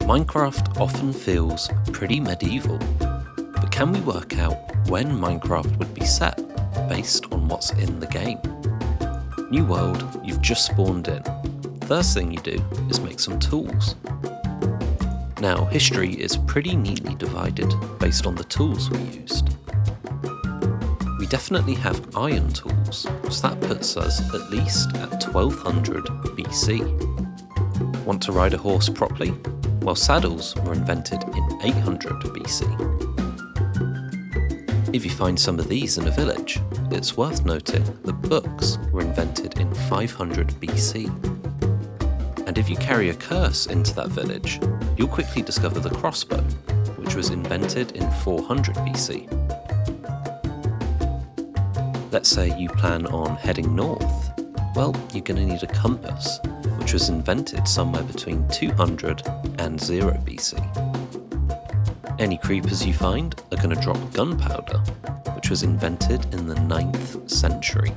Minecraft often feels pretty medieval, but can we work out when Minecraft would be set based on what's in the game? New world, you've just spawned in. First thing you do is make some tools. Now, history is pretty neatly divided based on the tools we used. We definitely have iron tools, so that puts us at least at 1200 BC. Want to ride a horse properly? Well, saddles were invented in 800 BC. If you find some of these in a village, it's worth noting that books were invented in 500 BC. And if you carry a curse into that village, you'll quickly discover the crossbow, which was invented in 400 BC. Let's say you plan on heading north. Well, you're going to need a compass, which was invented somewhere between 200 and 0 BC. Any creepers you find are going to drop gunpowder, which was invented in the 9th century.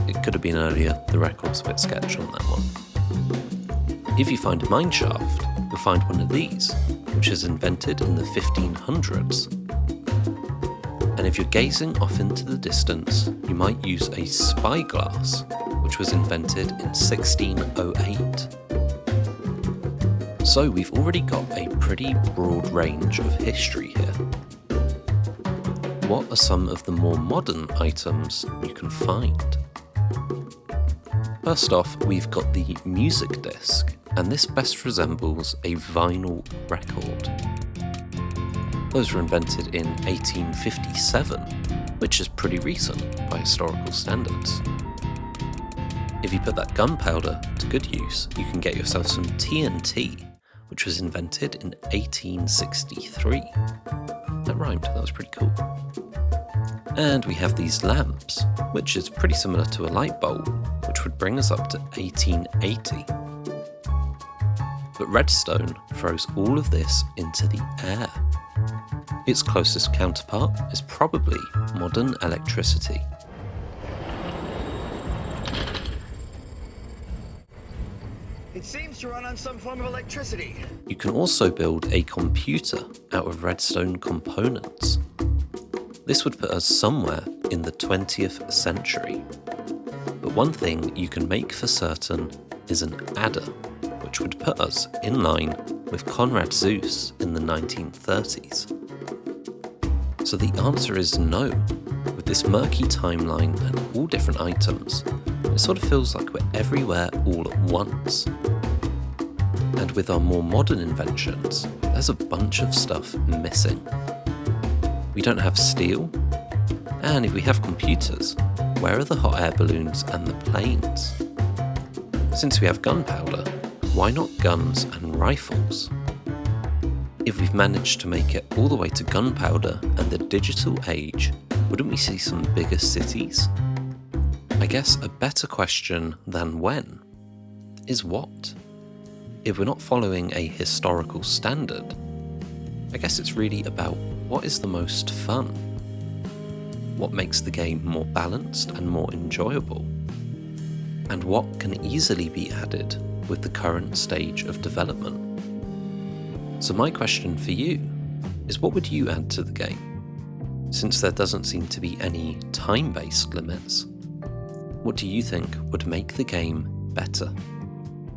It could have been earlier, the record's a bit sketch on that one. If you find a mine shaft, you'll find one of these, which is invented in the 1500s. And if you're gazing off into the distance, you might use a spyglass, which was invented in 1608. So we've already got a pretty broad range of history here. What are some of the more modern items you can find? First off, we've got the music disc, and this best resembles a vinyl record. Those were invented in 1857, which is pretty recent by historical standards. If you put that gunpowder to good use, you can get yourself some TNT, which was invented in 1863. That rhymed, that was pretty cool. And we have these lamps, which is pretty similar to a light bulb, which would bring us up to 1880. But redstone throws all of this into the air. Its closest counterpart is probably modern electricity. It seems to run on some form of electricity. You can also build a computer out of redstone components. This would put us somewhere in the 20th century. But one thing you can make for certain is an adder, which would put us in line with Conrad Zuse in the 1930s. So the answer is no. With this murky timeline and all different items, it sort of feels like we're everywhere all at once. And with our more modern inventions, there's a bunch of stuff missing. We don't have steel, and if we have computers, where are the hot air balloons and the planes? Since we have gunpowder, why not guns and rifles? If we've managed to make it all the way to gunpowder and the digital age, wouldn't we see some bigger cities? I guess a better question than when is what? If we're not following a historical standard, I guess it's really about what is the most fun? What makes the game more balanced and more enjoyable? And what can easily be added with the current stage of development? So my question for you is, what would you add to the game? Since there doesn't seem to be any time-based limits, what do you think would make the game better?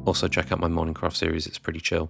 Also check out my Minecraft series, it's pretty chill.